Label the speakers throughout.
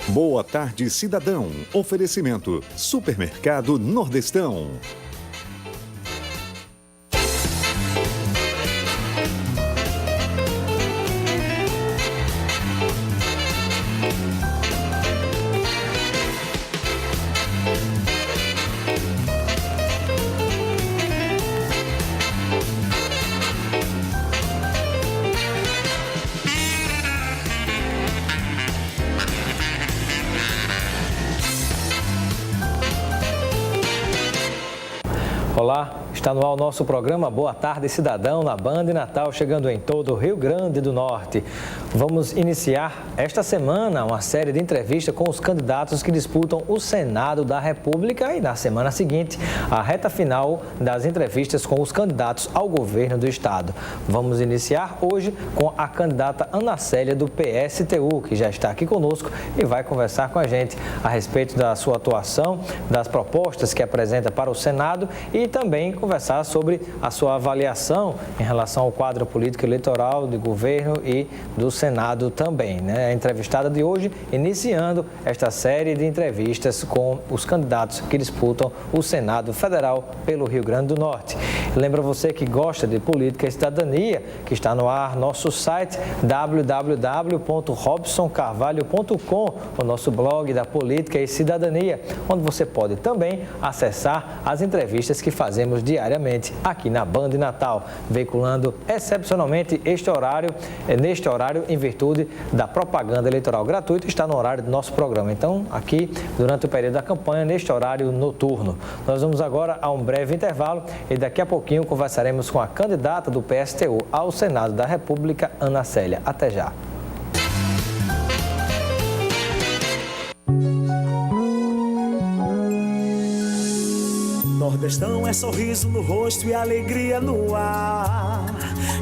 Speaker 1: Boa tarde, cidadão. Oferecimento: Supermercado Nordestão.
Speaker 2: Olá, está no ar o nosso programa Boa Tarde Cidadão na Band Natal, chegando em todo o Rio Grande do Norte. Vamos iniciar esta semana uma série de entrevistas com os candidatos que disputam o Senado da República e na semana seguinte a reta final das entrevistas com os candidatos ao governo do estado. Vamos iniciar hoje com a candidata Ana Célia do PSTU, que já está aqui conosco e vai conversar com a gente a respeito da sua atuação, das propostas que apresenta para o Senado e também conversar sobre a sua avaliação em relação ao quadro político eleitoral do governo e do Senado também, né? A entrevistada de hoje iniciando esta série de entrevistas com os candidatos que disputam o Senado Federal pelo Rio Grande do Norte. Lembra você que gosta de política e cidadania, que está no ar nosso site www.robsoncarvalho.com, o nosso blog da política e cidadania, onde você pode também acessar as entrevistas que fazemos diariamente aqui na Band Natal, veiculando excepcionalmente neste horário em virtude da propaganda eleitoral gratuita, está no horário do nosso programa. Então, aqui, durante o período da campanha, neste horário noturno. Nós vamos agora a um breve intervalo e daqui a pouquinho conversaremos com a candidata do PSTU ao Senado da República, Ana Célia. Até já.
Speaker 3: Nordestão é sorriso no rosto e alegria no ar.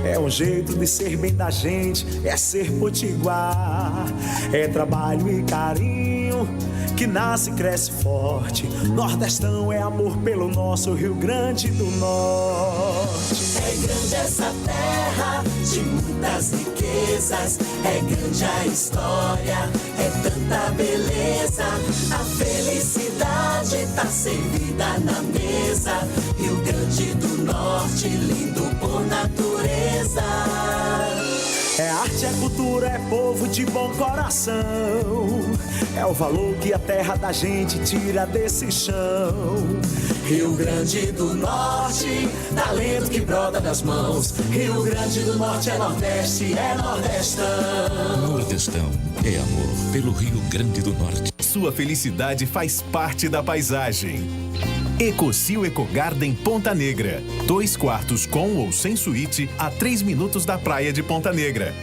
Speaker 3: É um jeito de ser bem da gente, é ser potiguar. É trabalho e carinho que nasce e cresce forte. Nordestão é amor pelo nosso Rio Grande do Norte.
Speaker 4: É grande essa terra de muitas riquezas. É grande a história, é tanta beleza. A felicidade tá servida na mesa. Rio Grande do Norte, lindo por natureza.
Speaker 3: É arte, é cultura, é povo de bom coração. É o valor que a terra da gente tira desse chão.
Speaker 4: Rio Grande do Norte, talento que brota das mãos. Rio Grande do Norte é Nordeste, é Nordestão.
Speaker 5: Nordestão é amor pelo Rio Grande do Norte.
Speaker 1: Sua felicidade faz parte da paisagem. Ecocil Ecogarden Ponta Negra. 2 quartos com ou sem suíte a 3 minutos da praia de Ponta Negra.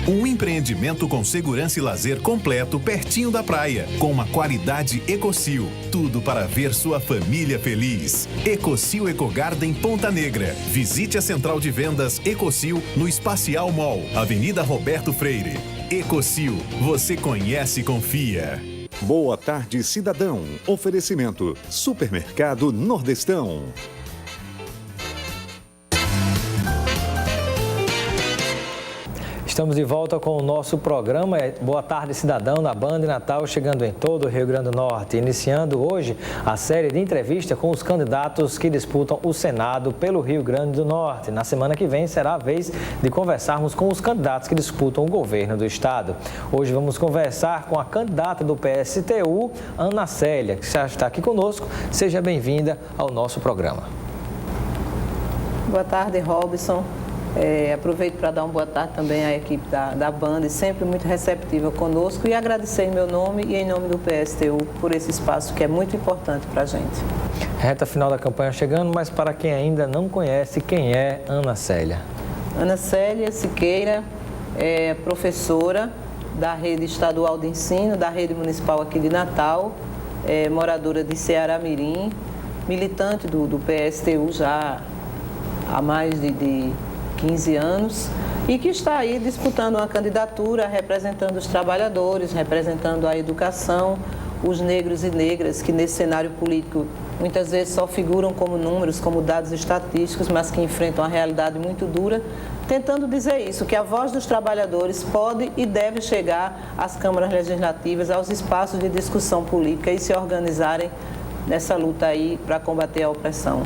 Speaker 1: Um empreendimento com segurança e lazer completo pertinho da praia, com uma qualidade Ecocil. Tudo para ver sua família feliz. Ecocil Ecogarden Ponta Negra. Visite a central de vendas Ecocil no Espacial Mall, Avenida Roberto Freire. Ecocil, você conhece e confia. Boa tarde, cidadão. Oferecimento: Supermercado Nordestão.
Speaker 2: Estamos de volta com o nosso programa Boa Tarde Cidadão na Band Natal, chegando em todo o Rio Grande do Norte. Iniciando hoje a série de entrevistas com os candidatos que disputam o Senado pelo Rio Grande do Norte. Na semana que vem será a vez de conversarmos com os candidatos que disputam o governo do estado. Hoje vamos conversar com a candidata do PSTU, Ana Célia, que já está aqui conosco. Seja bem-vinda ao nosso programa.
Speaker 6: Boa tarde, Robson. Aproveito para dar uma boa tarde também à equipe da Band, sempre muito receptiva conosco, e agradecer em meu nome e em nome do PSTU por esse espaço que é muito importante para a gente.
Speaker 2: Reta final da campanha chegando, mas para quem ainda não conhece, quem é Ana Célia?
Speaker 6: Ana Célia Siqueira é professora da Rede Estadual de Ensino, da Rede Municipal aqui de Natal, moradora de Ceará-Mirim, militante do PSTU já há mais de 15 anos e que está aí disputando uma candidatura, representando os trabalhadores, representando a educação, os negros e negras que nesse cenário político muitas vezes só figuram como números, como dados estatísticos, mas que enfrentam uma realidade muito dura tentando dizer isso, que a voz dos trabalhadores pode e deve chegar às câmaras legislativas, aos espaços de discussão política e se organizarem nessa luta aí para combater a opressão.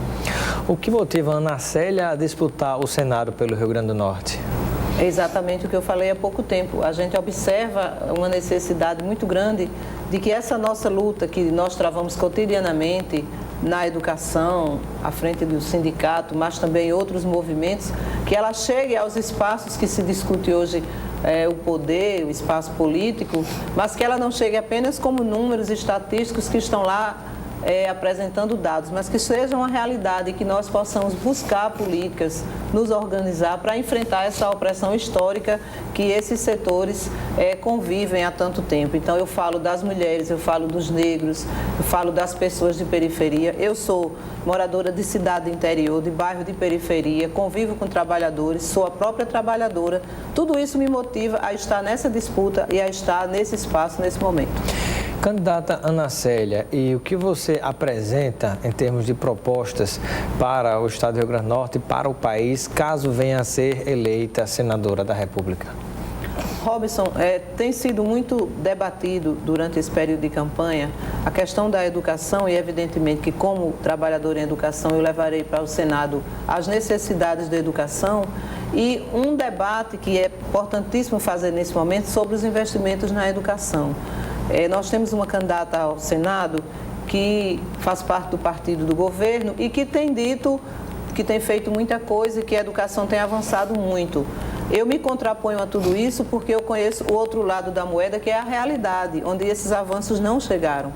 Speaker 2: O que motiva a Ana Célia a disputar o Senado pelo Rio Grande do Norte?
Speaker 6: É exatamente o que eu falei há pouco tempo. A gente observa uma necessidade muito grande de que essa nossa luta que nós travamos cotidianamente na educação, à frente do sindicato, mas também outros movimentos, que ela chegue aos espaços que se discute hoje o poder, o espaço político, mas que ela não chegue apenas como números estatísticos que estão lá apresentando dados, mas que seja uma realidade e que nós possamos buscar políticas, nos organizar para enfrentar essa opressão histórica que esses setores convivem há tanto tempo. Então eu falo das mulheres, eu falo dos negros, eu falo das pessoas de periferia. Eu sou moradora de cidade interior, de bairro de periferia, convivo com trabalhadores, sou a própria trabalhadora. Tudo isso me motiva a estar nessa disputa e a estar nesse espaço, nesse momento.
Speaker 2: Candidata Ana Célia, e o que você apresenta em termos de propostas para o Estado do Rio Grande do Norte e para o país, caso venha a ser eleita senadora da República?
Speaker 6: Robson, tem sido muito debatido durante esse período de campanha a questão da educação e, evidentemente, que como trabalhadora em educação eu levarei para o Senado as necessidades da educação e um debate que é importantíssimo fazer nesse momento sobre os investimentos na educação. Nós temos uma candidata ao Senado que faz parte do partido do governo e que tem dito que tem feito muita coisa e que a educação tem avançado muito. Eu me contraponho a tudo isso porque eu conheço o outro lado da moeda, que é a realidade, onde esses avanços não chegaram.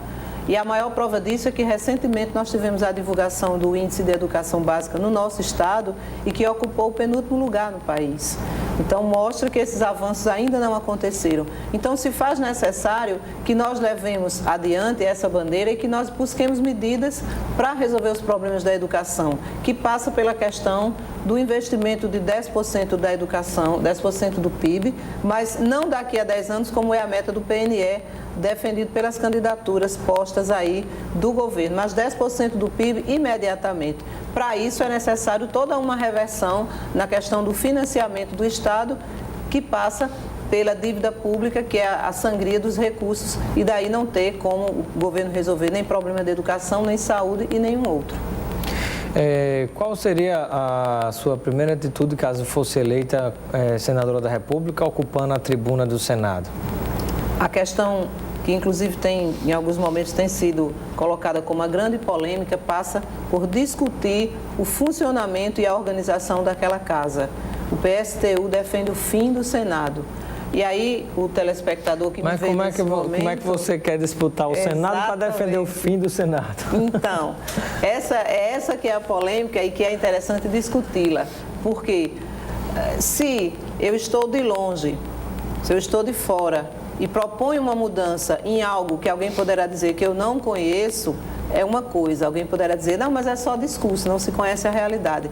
Speaker 6: E a maior prova disso é que recentemente nós tivemos a divulgação do Índice de Educação Básica no nosso estado e que ocupou o penúltimo lugar no país. Então mostra que esses avanços ainda não aconteceram. Então se faz necessário que nós levemos adiante essa bandeira e que nós busquemos medidas para resolver os problemas da educação, que passa pela questão do investimento de 10% da educação, 10% do PIB, mas não daqui a 10 anos, como é a meta do PNE, defendido pelas candidaturas postas aí do governo, mas 10% do PIB imediatamente. Para isso é necessário toda uma reversão na questão do financiamento do Estado, que passa pela dívida pública, que é a sangria dos recursos, e daí não ter como o governo resolver nem problema de educação, nem saúde e nenhum outro.
Speaker 2: Qual seria a sua primeira atitude caso fosse eleita senadora da República, ocupando a tribuna do Senado?
Speaker 6: A questão que inclusive em alguns momentos tem sido colocada como uma grande polêmica, passa por discutir o funcionamento e a organização daquela casa. O PSTU defende o fim do Senado. E aí o telespectador que me vê nesse momento...
Speaker 2: Mas como é que você quer disputar o Senado para defender o fim do Senado?
Speaker 6: Então, essa que é a polêmica e que é interessante discuti-la. Porque se eu estou de longe, se eu estou de fora e proponho uma mudança em algo que alguém poderá dizer que eu não conheço, é uma coisa. Alguém poderá dizer, não, mas é só discurso, não se conhece a realidade.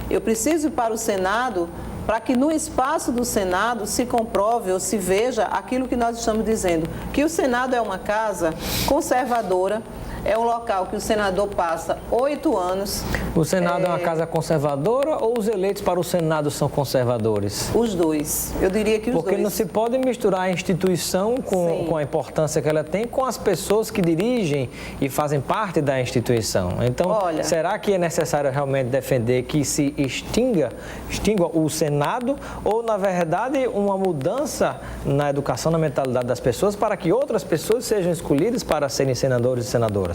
Speaker 6: Eu preciso ir para o Senado para que no espaço do Senado se comprove ou se veja aquilo que nós estamos dizendo, que o Senado é uma casa conservadora, é um local que o senador passa 8 anos.
Speaker 2: O Senado é uma casa conservadora ou os eleitos para o Senado são conservadores?
Speaker 6: Os dois. Eu diria que os dois.
Speaker 2: Porque não se pode misturar a instituição com a importância que ela tem com as pessoas que dirigem e fazem parte da instituição. Então, será que é necessário realmente defender que se extinga o Senado ou, na verdade, uma mudança na educação, na mentalidade das pessoas para que outras pessoas sejam escolhidas para serem senadores e senadoras?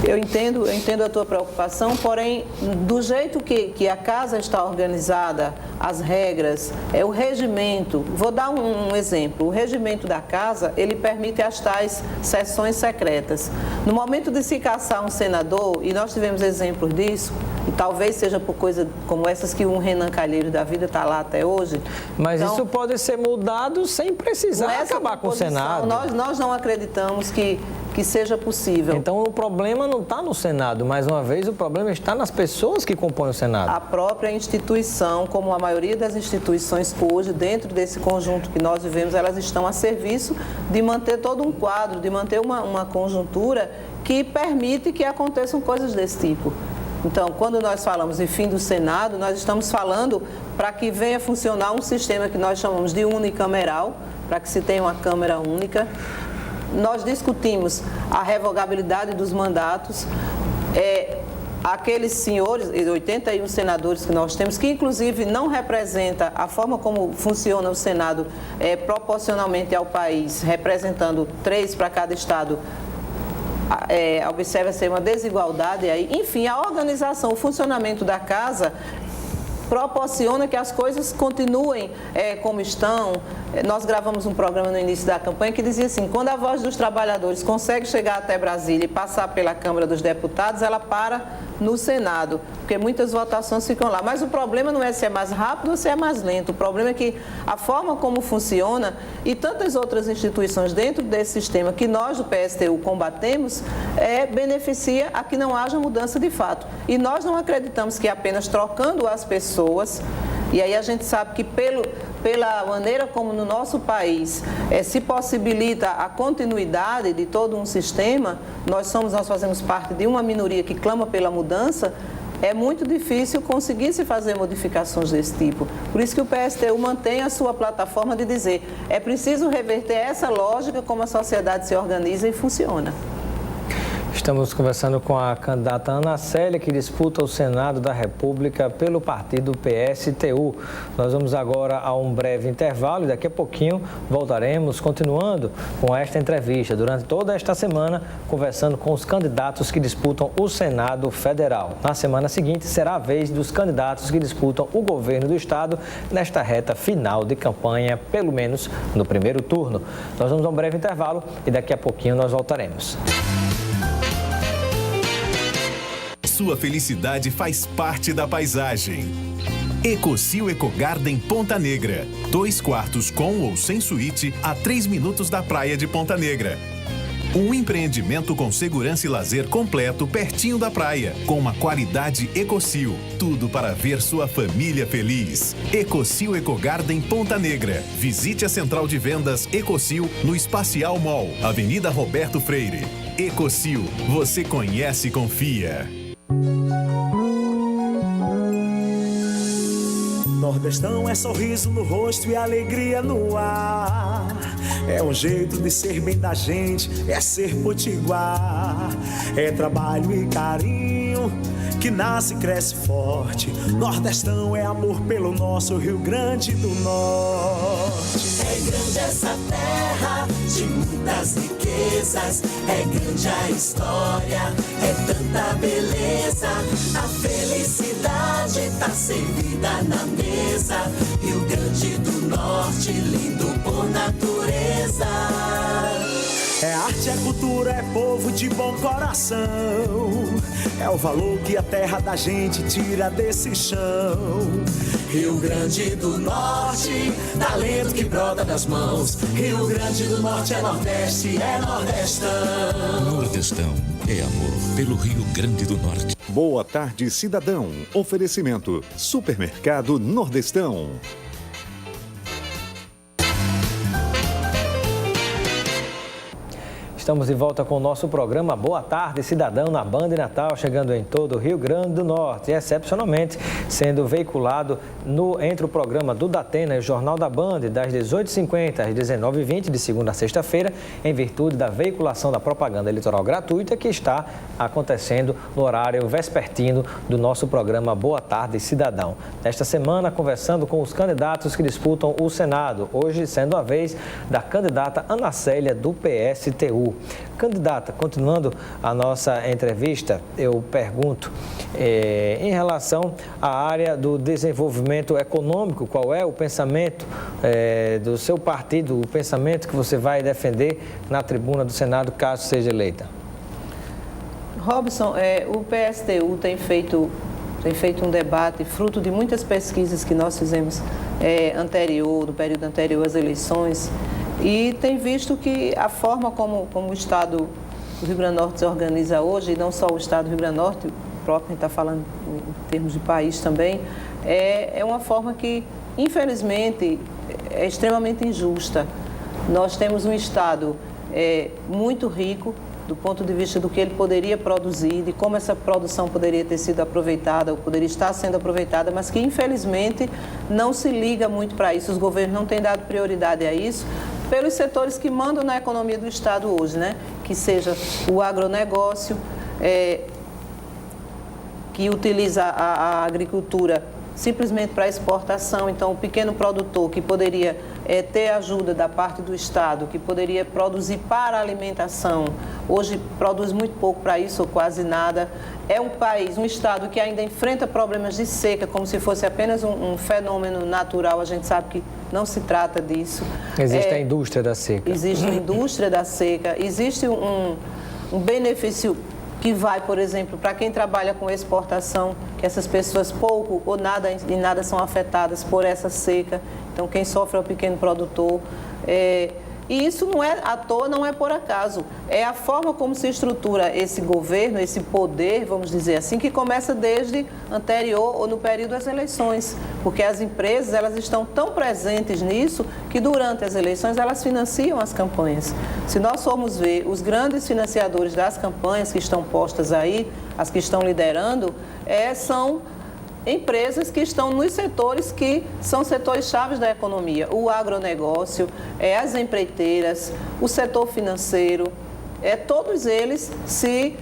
Speaker 2: Eu entendo a tua preocupação, porém, do jeito que a casa está organizada, as regras, o regimento, vou dar um exemplo, o regimento da casa, ele permite as tais sessões secretas. No momento de se caçar um senador, e nós tivemos exemplos disso, e talvez seja por coisa como essas que um Renan Calheiros da vida está lá até hoje. Mas então, isso pode ser mudado sem precisar acabar com o Senado.
Speaker 6: Nós não acreditamos que seja possível.
Speaker 2: Então o problema não está no Senado, mais uma vez o problema está nas pessoas que compõem o Senado.
Speaker 6: A própria instituição, como a maioria das instituições hoje, dentro desse conjunto que nós vivemos, elas estão a serviço de manter todo um quadro, de manter uma conjuntura que permite que aconteçam coisas desse tipo. Então, quando nós falamos em fim do Senado, nós estamos falando para que venha funcionar um sistema que nós chamamos de unicameral, para que se tenha uma Câmara única. Nós discutimos a revogabilidade dos mandatos. Aqueles senhores, 81 senadores que nós temos, que inclusive não representa a forma como funciona o Senado proporcionalmente ao país, representando 3 para cada estado, observa-se uma desigualdade aí. Enfim, a organização, o funcionamento da casa proporciona que as coisas continuem como estão. Nós gravamos um programa no início da campanha que dizia assim, quando a voz dos trabalhadores consegue chegar até Brasília e passar pela Câmara dos Deputados, ela para no Senado, porque muitas votações ficam lá. Mas o problema não é se é mais rápido ou se é mais lento. O problema é que a forma como funciona e tantas outras instituições dentro desse sistema que nós do PSTU combatemos, beneficia a que não haja mudança de fato. E nós não acreditamos que apenas trocando as pessoas, e aí a gente sabe que pela maneira como no nosso país se possibilita a continuidade de todo um sistema, nós fazemos parte de uma minoria que clama pela mudança, é muito difícil conseguir se fazer modificações desse tipo. Por isso que o PSTU mantém a sua plataforma de dizer, é preciso reverter essa lógica como a sociedade se organiza e funciona.
Speaker 2: Estamos conversando com a candidata Ana Célia, que disputa o Senado da República pelo partido PSTU. Nós vamos agora a um breve intervalo e daqui a pouquinho voltaremos continuando com esta entrevista. Durante toda esta semana, conversando com os candidatos que disputam o Senado Federal. Na semana seguinte, será a vez dos candidatos que disputam o governo do Estado nesta reta final de campanha, pelo menos no primeiro turno. Nós vamos a um breve intervalo e daqui a pouquinho nós voltaremos.
Speaker 1: Sua felicidade faz parte da paisagem. Ecosil Ecogarden Ponta Negra. 2 quartos com ou sem suíte a 3 minutos da praia de Ponta Negra. Um empreendimento com segurança e lazer completo pertinho da praia, com uma qualidade Ecosil. Tudo para ver sua família feliz. Ecosil Ecogarden Ponta Negra. Visite a central de vendas Ecosil no Espacial Mall, Avenida Roberto Freire. Ecosil, você conhece e confia.
Speaker 3: Nordestão é sorriso no rosto e alegria no ar. É um jeito de ser bem da gente, é ser potiguar. É trabalho e carinho que nasce e cresce forte. Nordestão é amor pelo nosso Rio Grande do Norte.
Speaker 4: É grande essa terra de muitas riquezas, é grande a história, é tanta beleza. A felicidade tá servida na mesa. Rio Grande do Norte, lindo por natureza.
Speaker 3: É arte, é cultura, é povo de bom coração. É o valor que a terra da gente tira desse chão.
Speaker 4: Rio Grande do Norte, talento que brota das mãos. Rio Grande do Norte é Nordeste, é Nordestão.
Speaker 5: Nordestão é amor pelo Rio Grande do Norte.
Speaker 7: Boa tarde, cidadão. Oferecimento: Supermercado Nordestão.
Speaker 2: Estamos de volta com o nosso programa Boa Tarde, Cidadão, na Band Natal, chegando em todo o Rio Grande do Norte e, excepcionalmente, sendo veiculado entre o programa do Datena e o Jornal da Band, das 18h50 às 19h20, de segunda a sexta-feira, em virtude da veiculação da propaganda eleitoral gratuita que está acontecendo no horário vespertino do nosso programa Boa Tarde, Cidadão. Nesta semana, conversando com os candidatos que disputam o Senado, hoje sendo a vez da candidata Ana Célia, do PSTU. Candidata, continuando a nossa entrevista, eu pergunto em relação à área do desenvolvimento econômico, qual é o pensamento do seu partido, o pensamento que você vai defender na tribuna do Senado, caso seja eleita?
Speaker 6: Robson, o PSTU tem feito um debate fruto de muitas pesquisas que nós fizemos no período anterior às eleições, e tem visto que a forma como o Estado do Rio Grande do Norte se organiza hoje, e não só o Estado do Rio Grande do Norte, o próprio, a gente está falando em termos de país também, é uma forma que, infelizmente, é extremamente injusta. Nós temos um Estado muito rico, do ponto de vista do que ele poderia produzir, de como essa produção poderia ter sido aproveitada ou poderia estar sendo aproveitada, mas que infelizmente não se liga muito para isso. Os governos não têm dado prioridade a isso, pelos setores que mandam na economia do Estado hoje, né? Que seja o agronegócio, que utiliza a agricultura simplesmente para exportação. Então, o pequeno produtor que poderia ter ajuda da parte do Estado, que poderia produzir para alimentação, hoje produz muito pouco para isso, ou quase nada. É um Estado que ainda enfrenta problemas de seca, como se fosse apenas um fenômeno natural. A gente sabe que não se trata disso.
Speaker 2: Existe a indústria da seca.
Speaker 6: Existe a indústria da seca, existe um benefício que vai, por exemplo, para quem trabalha com exportação, que essas pessoas pouco ou nada e nada são afetadas por essa seca. Então, quem sofre é o pequeno produtor. E isso não é à toa, não é por acaso. É a forma como se estrutura esse governo, esse poder, vamos dizer assim, que começa desde anterior ou no período das eleições. Porque as empresas, elas estão tão presentes nisso que durante as eleições elas financiam as campanhas. Se nós formos ver os grandes financiadores das campanhas que estão postas aí, as que estão liderando, são empresas que estão nos setores que são setores chaves da economia, o agronegócio, as empreiteiras, o setor financeiro, todos eles se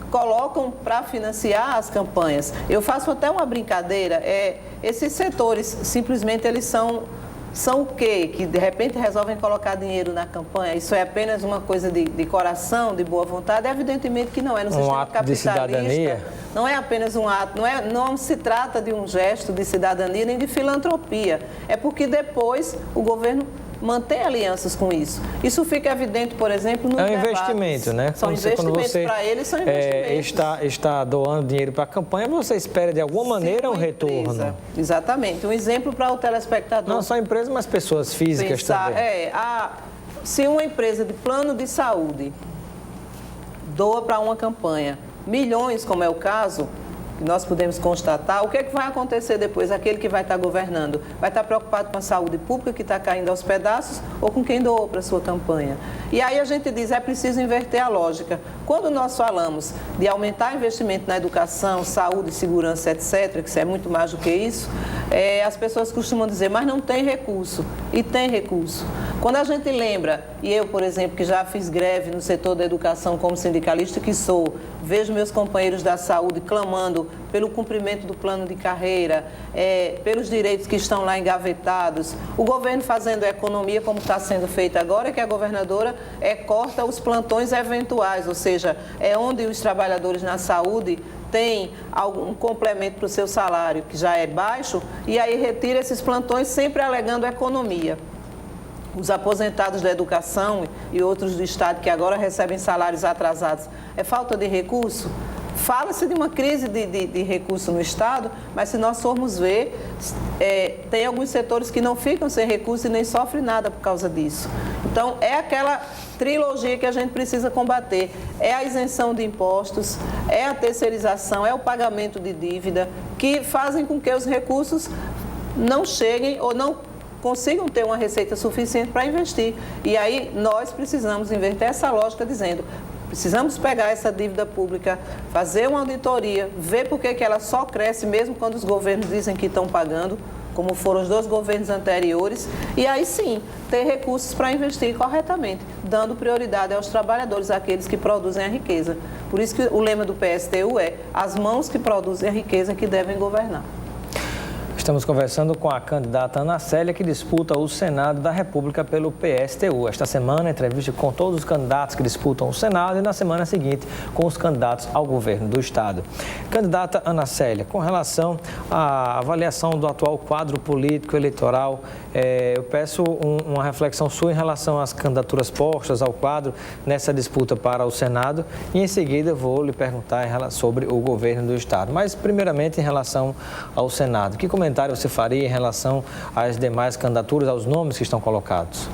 Speaker 6: colocam para financiar as campanhas. Eu faço até uma brincadeira, esses setores simplesmente eles são o quê? Que de repente resolvem colocar dinheiro na campanha? Isso é apenas uma coisa de coração, de boa vontade? Evidentemente que não é. No sistema capitalista, não é apenas um ato, não se trata de um gesto de cidadania nem de filantropia. É porque depois o governo mantém alianças com isso. Isso fica evidente, por exemplo, no debate. É um investimento, né? São investimentos para eles, são investimentos.
Speaker 2: Está doando dinheiro para a campanha, você espera de alguma maneira um retorno.
Speaker 6: Exatamente. Um exemplo para o telespectador.
Speaker 2: Não só empresas, mas pessoas físicas também.
Speaker 6: Se uma empresa de plano de saúde doa para uma campanha milhões, como é o caso, nós podemos constatar, o que vai acontecer depois? Aquele que vai estar governando vai estar preocupado com a saúde pública que está caindo aos pedaços ou com quem doou para a sua campanha? E aí a gente diz, é preciso inverter a lógica. Quando nós falamos de aumentar investimento na educação, saúde, segurança, etc., que isso é muito mais do que isso, as pessoas costumam dizer, mas não tem recurso. E tem recurso. Quando a gente lembra, e eu, por exemplo, que já fiz greve no setor da educação como sindicalista que sou, vejo meus companheiros da saúde clamando pelo cumprimento do plano de carreira, pelos direitos que estão lá engavetados, o governo fazendo a economia como está sendo feita agora, que a governadora corta os plantões eventuais, ou seja, onde os trabalhadores na saúde têm algum complemento para o seu salário, que já é baixo, e aí retira esses plantões sempre alegando economia. Os aposentados da educação e outros do Estado que agora recebem salários atrasados, é falta de recurso? Fala-se de uma crise de recurso no Estado, mas se nós formos ver, tem alguns setores que não ficam sem recurso e nem sofrem nada por causa disso. Então, é aquela trilogia que a gente precisa combater. É a isenção de impostos, é a terceirização, é o pagamento de dívida, que fazem com que os recursos não cheguem ou não consigam ter uma receita suficiente para investir. E aí nós precisamos inverter essa lógica dizendo, precisamos pegar essa dívida pública, fazer uma auditoria, ver por que ela só cresce mesmo quando os governos dizem que estão pagando, como foram os 2 governos anteriores, e aí sim, ter recursos para investir corretamente, dando prioridade aos trabalhadores, àqueles que produzem a riqueza. Por isso que o lema do PSTU é as mãos que produzem a riqueza que devem governar.
Speaker 2: Estamos conversando com a candidata Ana Célia, que disputa o Senado da República pelo PSTU. Esta semana, entrevista com todos os candidatos que disputam o Senado e na semana seguinte com os candidatos ao governo do Estado. Candidata Ana Célia, com relação à avaliação do atual quadro político eleitoral, eu peço uma reflexão sua em relação às candidaturas postas ao quadro nessa disputa para o Senado e em seguida vou lhe perguntar sobre o governo do Estado. Mas primeiramente em relação ao Senado, que comentário você faria em relação às demais candidaturas, aos nomes que estão colocados?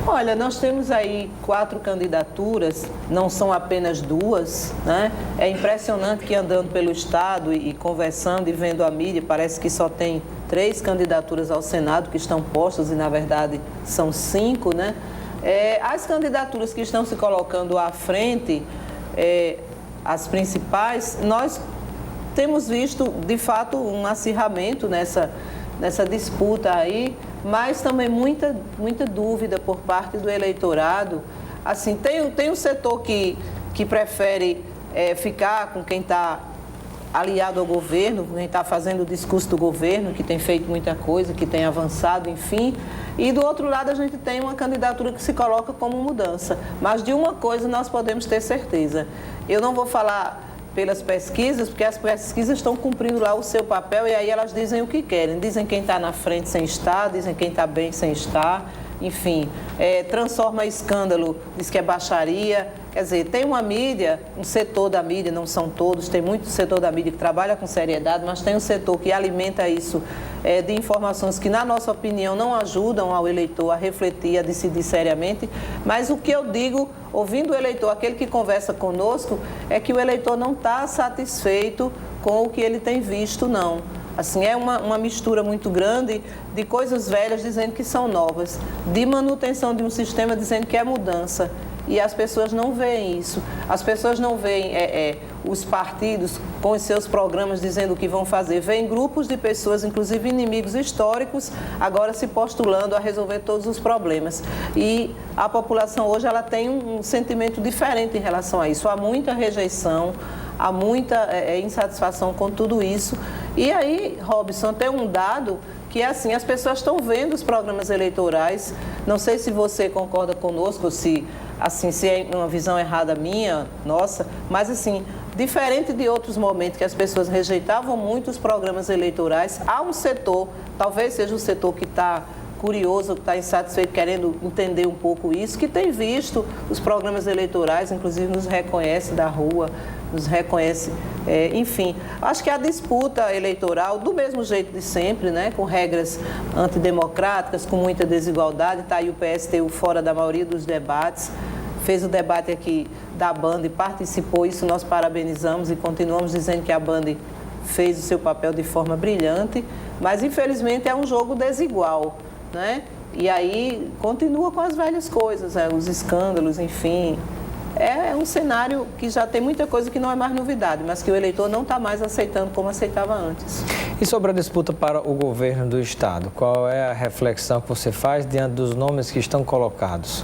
Speaker 6: Olha, nós temos aí 4 candidaturas, não são apenas 2, né? É impressionante que andando pelo Estado e conversando e vendo a mídia, parece que só tem 3 candidaturas ao Senado que estão postas e, na verdade, são 5, né? As candidaturas que estão se colocando à frente, as principais, nós temos visto, de fato, um acirramento nessa disputa aí, mas também muita dúvida por parte do eleitorado. Assim, tem um setor que prefere ficar com quem está aliado ao governo, quem está fazendo o discurso do governo, que tem feito muita coisa, que tem avançado, enfim. E do outro lado a gente tem uma candidatura que se coloca como mudança. Mas de uma coisa nós podemos ter certeza. Eu não vou falar pelas pesquisas, porque as pesquisas estão cumprindo lá o seu papel e aí elas dizem o que querem. Dizem quem está na frente sem estar, dizem quem está bem sem estar, enfim. Transforma escândalo, diz que é baixaria. Quer dizer, tem uma mídia, um setor da mídia, não são todos, tem muito setor da mídia que trabalha com seriedade, mas tem um setor que alimenta isso de informações que, na nossa opinião, não ajudam ao eleitor a refletir, a decidir seriamente. Mas o que eu digo, ouvindo o eleitor, aquele que conversa conosco, é que o eleitor não está satisfeito com o que ele tem visto, não. Assim, é uma mistura muito grande de coisas velhas dizendo que são novas, de manutenção de um sistema dizendo que é mudança. E as pessoas não veem isso. As pessoas não veem os partidos com os seus programas dizendo o que vão fazer. Vêm grupos de pessoas, inclusive inimigos históricos, agora se postulando a resolver todos os problemas. E a população hoje ela tem um sentimento diferente em relação a isso. Há muita rejeição, há muita insatisfação com tudo isso. E aí, Robson, tem um dado que é assim, as pessoas estão vendo os programas eleitorais, não sei se você concorda conosco, se é uma visão errada minha, nossa, mas assim, diferente de outros momentos que as pessoas rejeitavam muito os programas eleitorais, há um setor, talvez seja o setor que está curioso, que está insatisfeito, querendo entender um pouco isso, que tem visto os programas eleitorais, inclusive nos reconhece da rua, nos reconhece, enfim. Acho que a disputa eleitoral, do mesmo jeito de sempre, né, com regras antidemocráticas, com muita desigualdade, está aí o PSTU fora da maioria dos debates, fez o debate aqui da Band e participou, isso nós parabenizamos e continuamos dizendo que a Band fez o seu papel de forma brilhante, mas infelizmente é um jogo desigual, né? E aí continua com as velhas coisas, os escândalos, enfim. É um cenário que já tem muita coisa que não é mais novidade, mas que o eleitor não está mais aceitando como aceitava antes.
Speaker 2: E sobre a disputa para o governo do Estado, qual é a reflexão que você faz diante dos nomes que estão colocados?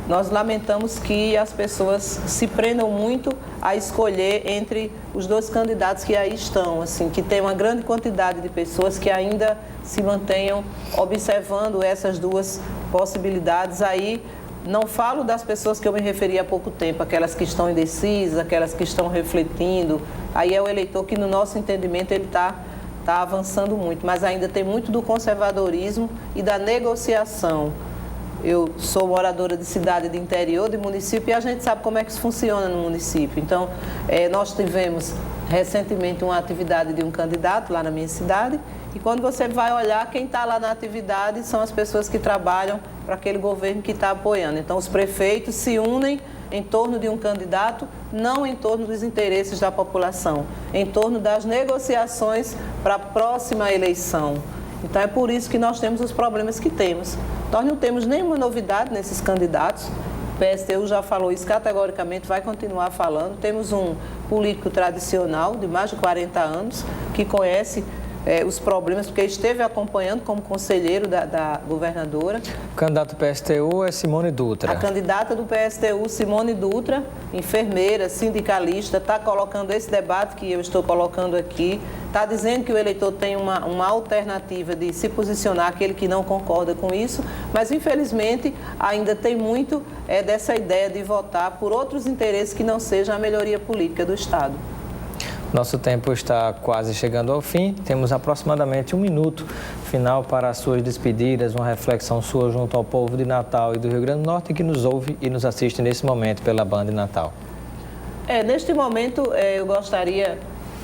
Speaker 6: Nós lamentamos que as pessoas se prendam muito a escolher entre os dois candidatos que aí estão, assim, que tem uma grande quantidade de pessoas que ainda se mantenham observando essas duas possibilidades. Aí não falo das pessoas que eu me referi há pouco tempo, aquelas que estão indecisas, aquelas que estão refletindo. Aí é o eleitor que, no nosso entendimento, ele está avançando muito, mas ainda tem muito do conservadorismo e da negociação. Eu sou moradora de cidade de interior, de município, e a gente sabe como é que isso funciona no município. Então, nós tivemos recentemente uma atividade de um candidato lá na minha cidade, e quando você vai olhar, quem está lá na atividade são as pessoas que trabalham para aquele governo que está apoiando. Então, os prefeitos se unem em torno de um candidato, não em torno dos interesses da população, em torno das negociações para a próxima eleição. Então, é por isso que nós temos os problemas que temos. Nós não temos nenhuma novidade nesses candidatos. O PSTU já falou isso categoricamente, vai continuar falando. Temos um político tradicional de mais de 40 anos que conhece os problemas, porque esteve acompanhando como conselheiro da governadora.
Speaker 2: O candidato do PSTU é Simone Dutra.
Speaker 6: A candidata do PSTU, Simone Dutra, enfermeira, sindicalista, está colocando esse debate que eu estou colocando aqui, está dizendo que o eleitor tem uma alternativa de se posicionar, aquele que não concorda com isso, mas infelizmente ainda tem muito dessa ideia de votar por outros interesses que não sejam a melhoria política do Estado.
Speaker 2: Nosso tempo está quase chegando ao fim. Temos aproximadamente 1 minuto final para as suas despedidas, uma reflexão sua junto ao povo de Natal e do Rio Grande do Norte que nos ouve e nos assiste nesse momento pela Band Natal.
Speaker 6: Neste momento, eu gostaria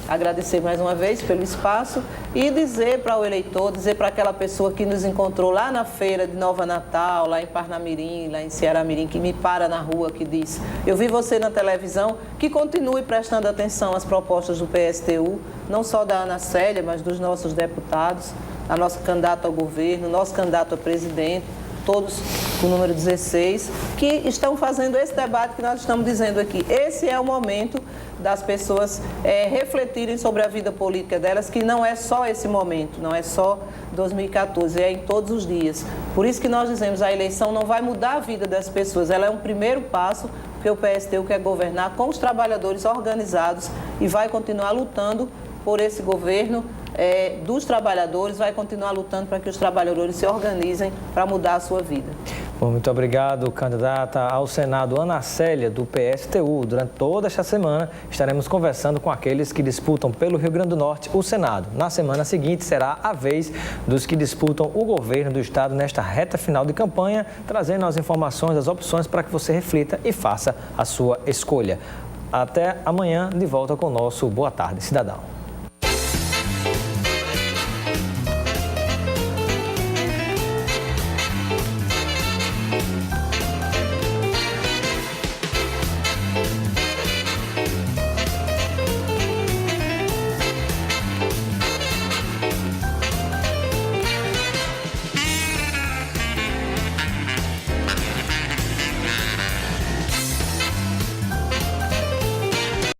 Speaker 6: agradecer mais uma vez pelo espaço e dizer para o eleitor, dizer para aquela pessoa que nos encontrou lá na feira de Nova Natal, lá em Parnamirim, lá em Ceará-Mirim, que me para na rua, que diz: eu vi você na televisão, que continue prestando atenção às propostas do PSTU, não só da Ana Célia, mas dos nossos deputados. a nossa candidata ao governo, nosso candidato a presidente, todos o número 16, que estão fazendo esse debate que nós estamos dizendo aqui. Esse é o momento das pessoas refletirem sobre a vida política delas, que não é só esse momento, não é só 2014, é em todos os dias. Por isso que nós dizemos, a eleição não vai mudar a vida das pessoas, ela é um primeiro passo, porque o PSTU quer governar com os trabalhadores organizados e vai continuar lutando por esse governo dos trabalhadores, vai continuar lutando para que os trabalhadores se organizem para mudar a sua vida.
Speaker 2: Bom, muito obrigado, candidata ao Senado Ana Célia, do PSTU. Durante toda esta semana estaremos conversando com aqueles que disputam pelo Rio Grande do Norte o Senado. Na semana seguinte será a vez dos que disputam o governo do estado nesta reta final de campanha, trazendo as informações, as opções para que você reflita e faça a sua escolha. Até amanhã, de volta com o nosso Boa Tarde, Cidadão.